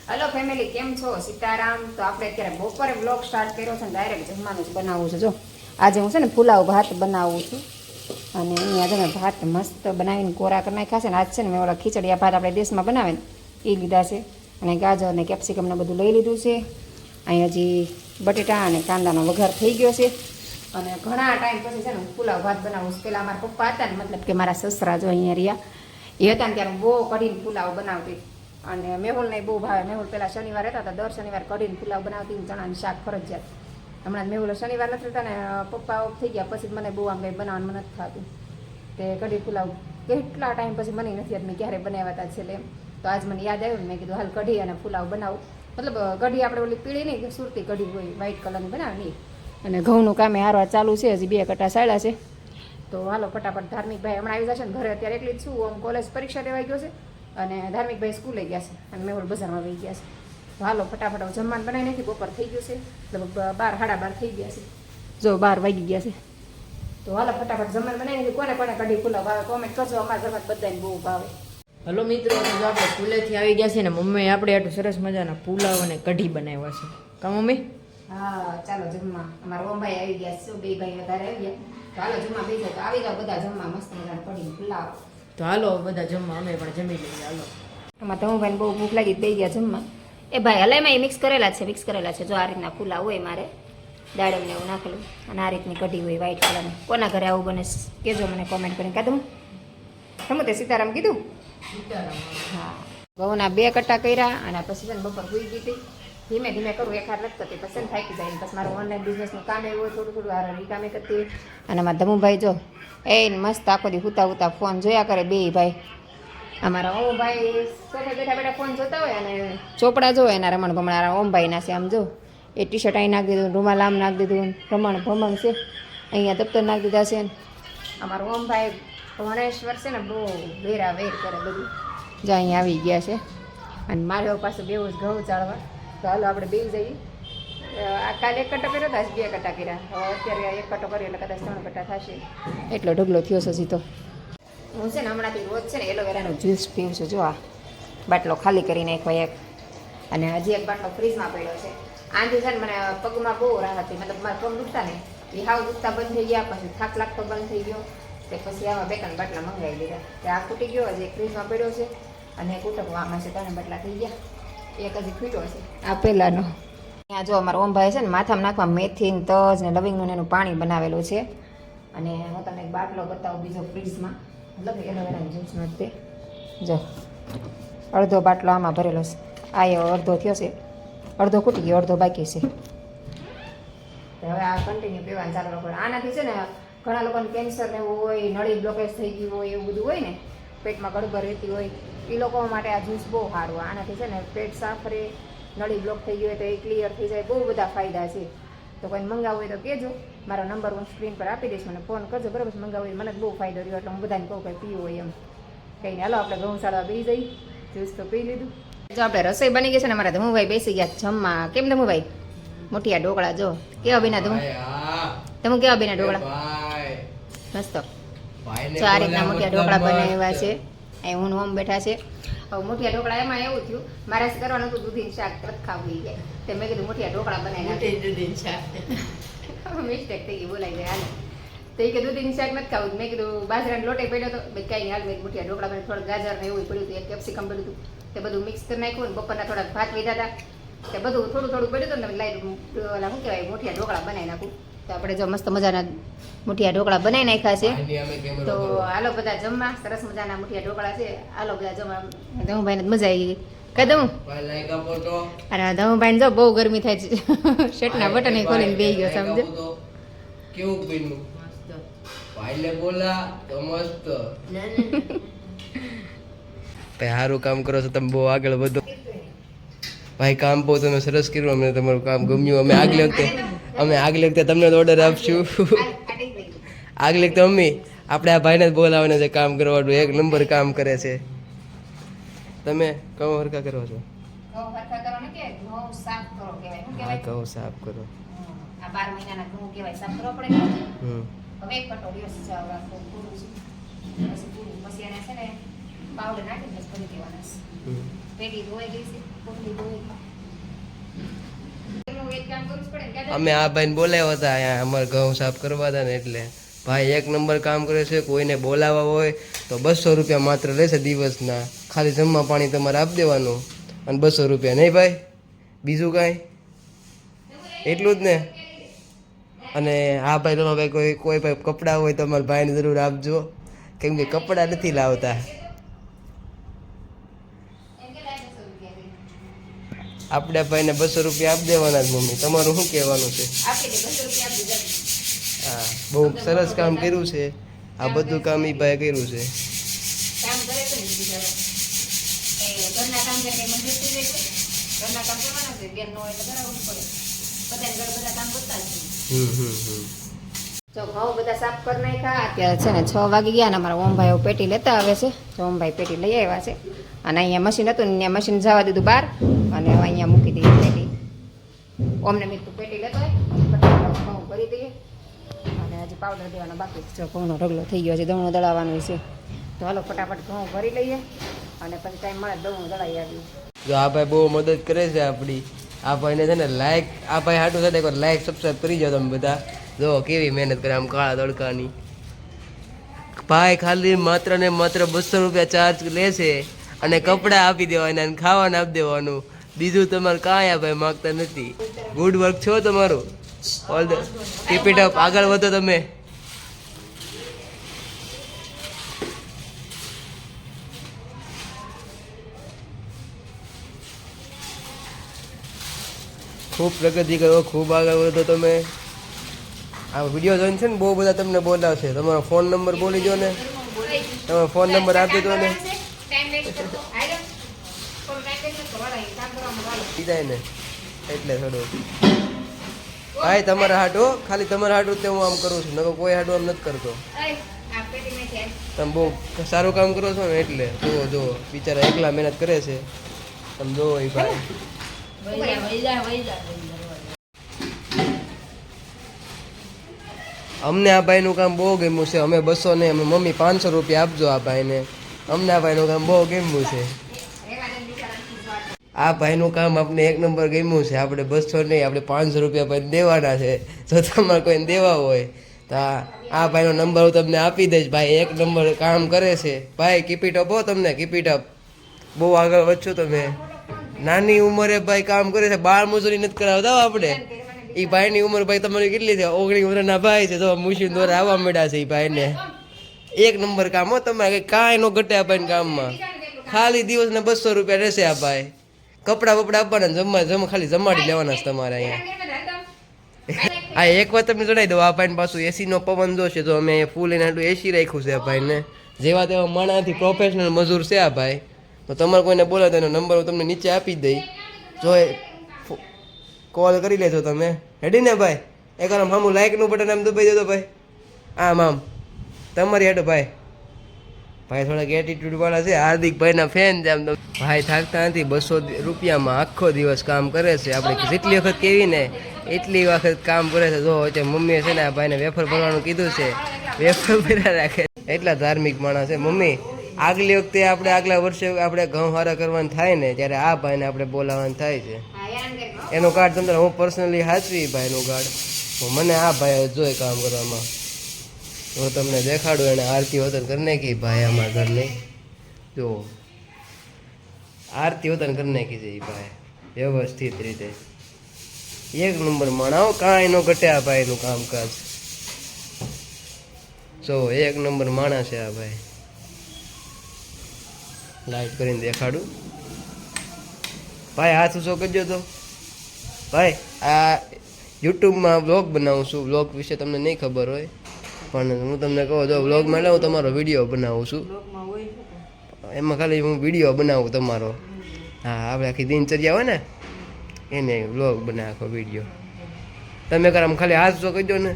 Hello family, કેમ છો? સીતારામ. તો આપણે અત્યારે બપોરે બ્લોગ સ્ટાર્ટ કર્યો છે ને ડાયરેક્ટ જમવાનું જ બનાવવું છે. જો આજે હું છે ને પુલાવ ભાત બનાવું છું અને અહીંયા છે ને ભાત મસ્ત બનાવીને કોરા કરી નાખ્યા છે ને આજ છે ને મેં ઓલા ખીચડિયા ભાત આપણે દેશમાં બનાવે ને એ લીધા છે અને ગાજર અને કેપ્સિકમને બધું લઈ લીધું છે. અહીં હજી બટેટા અને કાંદાનો વઘાર થઈ ગયો છે અને ઘણા ટાઈમ પછી છે ને હું પુલાવ ભાત બનાવું છું. પહેલાં મારા પપ્પા હતા ને, મતલબ કે મારા સસરા જો અહીંયા રહ્યા એ હતા ને ત્યારે બહુ કઢીને પુલાવ બનાવતી અને મેહુલને બહુ ભાવે. મેહુલ પહેલાં શનિવાર હતા તો દર શનિવાર કઢીને પુલાવ બનાવતી, ચણાની શાક ફરજિયાત. હમણાં મેહુલ શનિવાર નથી થતા ને પપ્પા ઓફ થઈ ગયા પછી મને બહુ આમ કંઈ બનાવવાનું મન નથી થતું. તે કઢી પુલાવ કેટલા ટાઈમ પછી મને નથી યાદ મેં ક્યારે બનાવ્યા હતા છેલ્લે. તો આજ મને યાદ આવ્યું ને મેં કીધું હાલ કઢી અને પુલાવ બનાવું. મતલબ કઢી આપણે ઓલી પીળી નહીં કે સુરતી કઢી હોય વ્હાઈટ કલરની બનાવે નહીં. અને ઘઉંનું કામે હારવા ચાલુ છે, હજી 2 કટા સાળ્યા છે. તો હાલો ફટાફટ ધાર્મિકભાઈ હમણાં આવી જશે ને ઘરે. અત્યારે એટલી જ છું, આમ કોલેજ પરીક્ષા દેવાઈ ગયો છે અને ધાર્મિકભાઈ સ્કૂલે ગયા છે અને મેહુલ બજારમાં વહી ગયા છે. તો હાલો ફટાફટ જમવાનું બનાવી નાખી. બપોર થઈ ગયું છે, લગભગ 12 સાડા 12 થઈ ગયા છે. જો 12 વાગી ગયા છે. તો હાલો ફટાફટ જમવાનું બનાવી નાખી. કોને કોને કઢી પુલાવ ભાવે કોમેન્ટ કરજો. અમારા ઘરમાં બધાને બહુ ભાવે. હલો મિત્રો, જો આપણે સ્કૂલેથી આવી ગયા છે ને મમ્મી આપણે આટલું સરસ મજાના પુલાવ અને કઢી બનાવ્યા છે. કા મમ્મી? હા ચાલો જમવા. અમારા ઓમભાઈ આવી ગયા છે, 2 ભાઈ વધારે આવી ગયા. તો હાલો જમવા બેસો. તો આવી જાઓ બધા જમવા. મસ્ત મજાના કઢી પુલાવ. તો હાલો બધા જમવા, અમે પણ જમી લઈએ. હાલો આમાં ધમુભાઈને બહુ ભૂખ લાગી બે ગયા જમવા. એ ભાઈ હલે એમાં મિક્સ કરેલા છે, મિક્સ કરેલા છે. જો આ રીતના પુલાવ હોય મારે દાડમને એવું નાખેલું અને આ રીતની કઢી હોય વ્હાઈટ કલરની. કોના ઘરે આવું બને કહેજો મને કોમેન્ટ કરીને. કાદું તમે તે સીતારામ કીધું? હા. ઘઉંના 2 કટા કર્યા અને પછી છે ને બપોર સુઈ ગઈ હતી. ધીમે ધીમે કરું, એક હાર નથી થતી પછી થાકી જાય. પછી મારું ઓનલાઈન બિઝનેસનું કામ એવું હોય થોડું થોડું આ રીકામે કરતી. અને મારા ધમુભાઈ જો એ મસ્ત આખો દી હુતા હુતા ફોન જોયા કરે 2 ભાઈ. અમારા ઓમભાઈ સોફે બેઠા બેઠા ફોન જોતા હોય અને ચોપડા જો એના રમણ ભમણા ઓમભાઈના છે. આમ જો એ ટી-શર્ટ અહીં નાખી દીધું, રૂમાલ આમ નાખી દીધું, રમણ ભમણ છે, અહીંયા દફતર નાખી દીધા છે. અમારો ઓમભાઈ ભણેશ્વર છે ને બહુ વેરા વેર કરે બધું. જો અહીંયા આવી ગયા છે અને મારે પાસે બેવું જ ઘઉં ચાળવા. તો હાલો આપણે બે જઈએ. આ કાલે 1 કટો કર્યો હતો, 2 કટા કર્યા. હવે અત્યારે 1 કટો કર્યો એટલે કદાચ 3 કટા થશે. એટલો ઢગલો થયો છે સીધો. હું છે ને હમણાંથી રોજ છે ને એલોવેરાનું જ્યુસ પીવું છું. જો આ બાટલો ખાલી કરી નાખ્યો એક અને હજી એક બાટલો ફ્રીજમાં પડ્યો છે. આથી છે ને મને પગમાં બહુ રાહત હતી. મતલબ મારા પગ દુખતા ને એ હાવ દુખતા બંધ થઈ ગયા. પછી થાક લાગતો બંધ થઈ ગયો. તે પછી આમાં 2-3 બાટલા મંગાવી લીધા. તે આ ખૂટી ગયો, હજી એક ફ્રીજમાં પડ્યો છે અને એક ઉટકવામાં છે. 3 બાટલા થઈ ગયા. એક હજી ખૂટ્યો છે આ પહેલાંનો. ત્યાં જો અમારા ઓમભાઈ છે ને માથામાં નાખવા મેથી ને તજ ને લવિંગનું એનું પાણી બનાવેલું છે. અને હું તમને એક બાટલો બતાવું બીજો ફ્રીજમાં. મતલબ એલોવેરાનું જ્યુસનો તે જો અડધો બાટલો આમાં ભરેલો છે. આ એ અડધો થયો છે, અડધો ખૂટી ગયો, અડધો બાકી છે. હવે આ કન્ટિન્યુ પીવાનું ચાલુ રાખો. આનાથી છે ને ઘણા લોકોને કેન્સર ને એવું હોય, નળી બ્લોકેજ થઈ ગયું હોય, એવું બધું હોય ને, પેટમાં ગડબડ રહેતી હોય, એ લોકો માટે આ જ્યુસ બહુ સારું. આનાથી છે ને પેટ સાફ રહે, નળી બ્લોક થઈ ગયું હોય તો એ ક્લિયર થઈ જાય. બહુ બધા ફાયદા છે. તો કોઈ મંગાવવું હોય તો કહેજો. મારો નંબર હું સ્ક્રીન પર આપી દઈશ, મને ફોન કરજો બરાબર. મંગાવવું હોય મને જ બહુ ફાયદો રહ્યો એટલે હું બધાને કહું કંઈ પીવું હોય એમ કંઈ નહીં. હાલો આપણે ઘઉં સાળવા પી જઈ. જ્યુસ તો પી લીધું. જો આપણે રસોઈ બની ગઈ છે ને. અમારા ધમુભાઈ બેસી ગયા જમવા. કેમ ધમુભાઈ? મોટિયા ઢોકળા જો કેવા બેના ધમુ? તમે કેવા બેના ઢોકળા? મસ્ત. જો આ રીતના મોટિયા ઢોકળા બનાવ્યા છે. અહીં હું ઓમ બેઠા છે. હવે મોટિયા ઢોકળા એમાં એવું થયું મારે કરવાનું હતું દૂધીનું શાક રખા થઈ જાય. તે મેં કીધું મોટિયા ઢોકળા બનાવી મિસ્ટેક થઈ ગઈ, બોલાઈ જાય હાલ. તો એ કે દૂધીનું શાક નથી ખાવું. મેં કીધું બાજરાનો લોટે પડ્યો હતો કંઈ નહીં હાલ. મેં મોટિયા ઢોકળા બને થોડું ગાજર ને એવું પડ્યું હતું, એક કેપ્સિકમ પડ્યું હતું. તે બધું મિક્સ કરી નાખ્યું ને બપોરના થોડાક ભાત લીધા હતા. તે બધું થોડું થોડું પડ્યું હતું ને લાઈટ ઓલા શું કહેવાય મોટિયા ઢોકળા બનાવી નાખું. તો આપણે જો મસ્ત મજાના મુઠિયા ઢોકળા બનાવી નાખ્યા છે. તો હાલો બધા જમવા. સરસ મજાના મુઠિયા ઢોકળા છે. હાલો બધા જમવા. ધમુભાઈને મજા આવી ગઈ. કઈ દઉં? અરે ધમુભાઈને જો બહુ ગરમી થાય છે. શર્ટના બટન ખોલીને બેસી ગયો સમજો. કેવું પીનું ભાઈને બોલા તો મસ્ત. ભાઈ સારું કામ કરો છો તમે, બહુ આગળ વધો ભાઈ. કામ બહુ તમે સરસ કર્યું, અમને તમારું કામ ગમ્યું. અમે આગલી વખતે તમને ઓર્ડર આપશું. આગલી વખતે મમ્મી આપણે આ ભાઈને જ બોલાવવાને છે કામ કરવાનું. 1 નંબર કામ કરે છે. તમે કહો હરકા કરો છો? ઘઉં હરખા કરો ને કે ઘઉં સાફ કરો કહેવાય. શું હા, કહેવાય? કહો સાફ કરો. આ 12 મહિનાના ઘઉં કહેવાય, સાફ કરવા પડે. હવે 1 કટો દિવસ ચાવ રાખો પૂરું છે. પછી પૂરું પછી એને છે ને પાવડર નાખી દસ કરી દેવાના છે. પેટી ધોઈ ગઈ છે, કોથળી ધોઈ અમે આ ભાઈને બોલાવ્યા હતા અહીંયા અમારે ઘઉં સાફ કરવા હતા ને એટલે ભાઈ એક નંબર કામ કરે છે. કોઈને બોલાવવા હોય તો 200 રૂપિયા માત્ર લેશે દિવસના. ખાલી જમવા પાણી તમારે આપી દેવાનું અને 200 રૂપિયા. નહીં ભાઈ, બીજું કાંઈ? એટલું જ ને. અને હા ભાઈ, તમારે ભાઈ કોઈ ભાઈ કપડાં હોય તો અમારા ભાઈને જરૂર આપજો, કેમ કે કપડાં નથી લાવતા. આપણે ભાઈને 200 રૂપિયા આપી દેવાના જ. મમ્મી તમારું શું કહેવાનું છે? હા, બહુ સરસ કામ કર્યું છે. આ બધું કામ એ ભાઈ કર્યું છે. જો ઘઉં બધા સાફ કરી નાખ્યા. અત્યારે છે ને 6 વાગી ગયા ને અમારા ઓમભાઈ પેટી લેતા આવે છે. તો ઓમભાઈ પેટી લઈ આવ્યા છે અને અહીંયા મશીન હતું ને ત્યાં મશીન જવા દીધું બહાર અને હવે અહીંયા મૂકી દીધી પેટી. ઓમને મીઠું પેટી લેતો હોય ફટાફટ ઘઉં ભરી દઈએ અને હજી પાવડર દેવાનો બાકી છે. જો ઘઉંનો ઢગલો થઈ ગયો છે, દવણું દળાવવાનું છે. તો હાલો ફટાફટ ઘઉં ભરી લઈએ અને પછી ટાઈમ મળે દવણું દળાવી આવીએ. જો આ ભાઈ બહુ મદદ કરે છે આપણી. આ ભાઈને છે ને લાઈક, આ ભાઈ હાટું સાથે એકવાર લાઈક સબસ્ક્રાઈબ કરી જાઓ તમે બધા. જો કેવી મહેનત કરે આમ કાળા તડકાની. ભાઈ ખાલી માત્ર ને માત્ર 200 રૂપિયા ચાર્જ લે છે અને કપડાં આપી દેવાના અને ખાવાનું આપી દેવાનું. બીજું તમારે કાંઈ આ ભાઈ માગતા નથી. ગુડ વર્ક છો તમારું. All the keep it up. આગળ વધો તમે. ખૂબ પ્રગતિ કરો, ખૂબ આગળ વધો તમે. આ વિડીયો જોઈને છે ને બહુ બધા તમને બોલાવશે. તમારો ફોન નંબર બોલી દો ને, તમારો ફોન નંબર આપી દો ને. જાય ને એટલે થોડું ભાઈ તમારા હાટો, ખાલી તમારા હાટું તે હું આમ કરું છું, નકર કોઈ હાટું આમ નથી કરતો. તમે બહુ સારું કામ કરો છો ને એટલે. જુઓ જુઓ બિચારા એકલા મહેનત કરે છે. તમે જુઓ એ ભાઈ. અમને આ ભાઈનું કામ બહુ ગમ્યું છે. અમે 200 ને મમ્મી 500 રૂપિયા આપજો આ ભાઈને. અમને આ ભાઈનું કામ બહુ ગમ્યું છે. આ ભાઈનું કામ આપણે એક નંબર ગમ્યું છે. આપણે 200 નહીં, આપણે 500 રૂપિયા ભાઈ દેવાના છે. જો તમારે કોઈને દેવા હોય તો આ ભાઈનો નંબર હું તમને આપી દઈશ. ભાઈ એક નંબર કામ કરે છે. ભાઈ કીપ ઇટ અપ હો. તમને કીપ ઇટ અપ. બહુ આગળ વધશો તમે. નાની ઉંમરે ભાઈ કામ કરે છે. બાળ મજૂરી નથી કરાવતા આપણે. એ ભાઈની ઉંમર ભાઈ તમારી કેટલી છે? 19 વર્ષના ભાઈ છે. તો મુશીન દ્વારા આવવા મળ્યા છે એ ભાઈને. એક નંબર કામ હો. તમારે કાંઈ ન ઘટે આ ભાઈને કામમાં. ખાલી દિવસને 200 રૂપિયા રહેશે આ ભાઈ. કપડાં બપડા આપવાના, ખાલી જમાડી લેવાના છે તમારે અહીંયા. આ એક વાત તમને જણાવી દઉં, આ ભાઈને પાછું એસીનો પવન જોશે. તો અમે અહીંયા ફૂલ એને આટલું એસી રાખ્યું છે આ ભાઈને. જેવા તેવા માણાથી પ્રોફેશનલ મજૂર છે આ ભાઈ. તો તમારે કોઈને બોલે તો એનો નંબર હું તમને નીચે આપી દઈ. જો કોલ કરી લેજો તમે. હેડી ને ભાઈ? એક આમ સામું લાઇકનું બટન આમ દબાઈ દેજો ભાઈ. આમ તમારી હેડો ભાઈ. ભાઈ થોડાક એટીટ્યુડ વાળા છે. હાર્દિકભાઈના ફેન છે આમ તો. ભાઈ થાકતા નથી. 200 રૂપિયામાં આખો દિવસ કામ કરે છે. આપણે જેટલી વખત કેવી ને એટલી વખત કામ કરે છે. જો વચ્ચે મમ્મીએ છે ને આ ભાઈને વેફર ભરવાનું કીધું છે. વેફર ભર્યા રાખે. એટલા ધાર્મિક માણસ છે મમ્મી. આગલી વખતે આપણે આગલા વર્ષે આપણે ઘઉં હારા કરવાનું થાય ને ત્યારે આ ભાઈને આપણે બોલાવવાનું થાય છે. એનો કાર્ડ તમને હું પર્સનલી હાચવી ભાઈનું કાર્ડ. મને આ ભાઈ જોઈ કામ કરવામાં. હું તમને દેખાડું. એને આરતી વતન કરી નાખી ભાઈ અમારા ઘરની. જો આરતી વતન કરી નાખી છે એ ભાઈ વ્યવસ્થિત રીતે. એક નંબર માણાઓ. કાંઈ ન ઘટે આ ભાઈનું કામકાજ. જો એક નંબર માણસ છે આ ભાઈ. લાઈટ કરીને દેખાડું ભાઈ. હાથ ઊંચો કરજો તો ભાઈ. આ યુટ્યુબમાં વ્લોગ બનાવું છું. વ્લોગ વિશે તમને નહીં ખબર હોય પણ હું તમને કહું, જો વ્લોગમાં હું તમારો વિડીયો બનાવું છું. એમાં ખાલી હું વિડીયો બનાવું તમારો. હા, આપણે આખી દિનચર્યા હોય ને એને વ્લોગ બનાવે આખો વિડીયો. તમે આમ ખાલી હાથ ઊંચો કરજો ને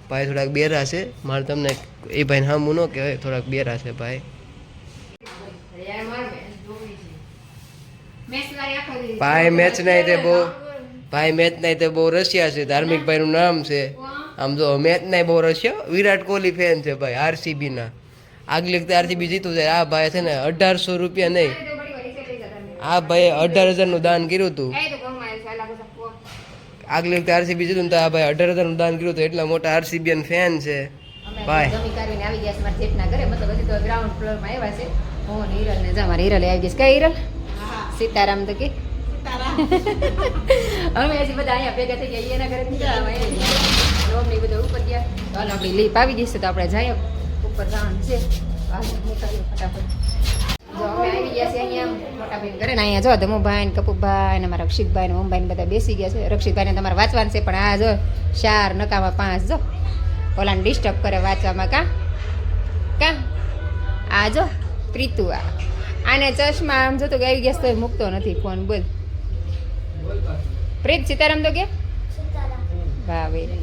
ભાઈ. થોડાક બેરા છે મારે તમને એ ભાઈને સામું ન કહેવાય. થોડાક બેરા છે ભાઈ. ભાઈ મેચ નહીં તે બહુ રશિયા છે. ધાર્મિક ભાઈનું નામ છે. આમ જો મેચ નહીં બહુ રશિયા. વિરાટ કોહલી ફેન છે ભાઈ. આરસીબી ના. આગલી વખતે આરસીબી જીતું છે. આ ભાઈ છે ને 1800 રૂપિયા નહીં, આ ભાઈ 18,000 નું દાન કર્યું હતું. આગલી વખતે આરસીબી જીતું ને તો આ ભાઈ 18,000 દાન કર્યું તો એટલા મોટા આરસીબીએન ફેન છે અમે ભાઈ. જમી કરીને આવી ગયા છે મારા જેઠના ઘરે, મતલબ હજી તો ગ્રાઉન્ડ ફ્લોરમાં આવ્યા છે. હું ને હિરલ ને જા મારી હિરલ આવી ગઈ છે. કઈ હિરલ? સીતારામ તો કે અમે હજી બધા અહીંયા ભેગા થઈ ગયા, એના ઘરે નીકળ્યા, અમે આવી ગયા. રોમ ને બધા ઉપર ગયા. તો હાલ આપણી લીપ આવી ગઈ છે તો આપણે જઈએ ઉપર જવાનું છે. હાલ નીકળીએ ફટાફટ. જો અમે આવી ગયા છે અહીંયા મોટા ભાઈ ઘરે ને અહીંયા જો ધમુભાઈ ને કપૂભાઈ ને મારા રક્ષિતભાઈ ને ઓમભાઈ ને બધા બેસી ગયા છે. રક્ષિતભાઈ ને તમારે વાંચવાનું છે પણ આ જો 4 નકામાં 5 જો ઓલાને ડિસ્ટર્બ કરે વાંચવામાં. કા આ જો પ્રીતુ આને ચશ્મા આમ જોતો કે આવી ગયા તો મૂકતો નથી ફોન. બોલ પ્રીત સીતારામ તો કે વાહ ભાઈ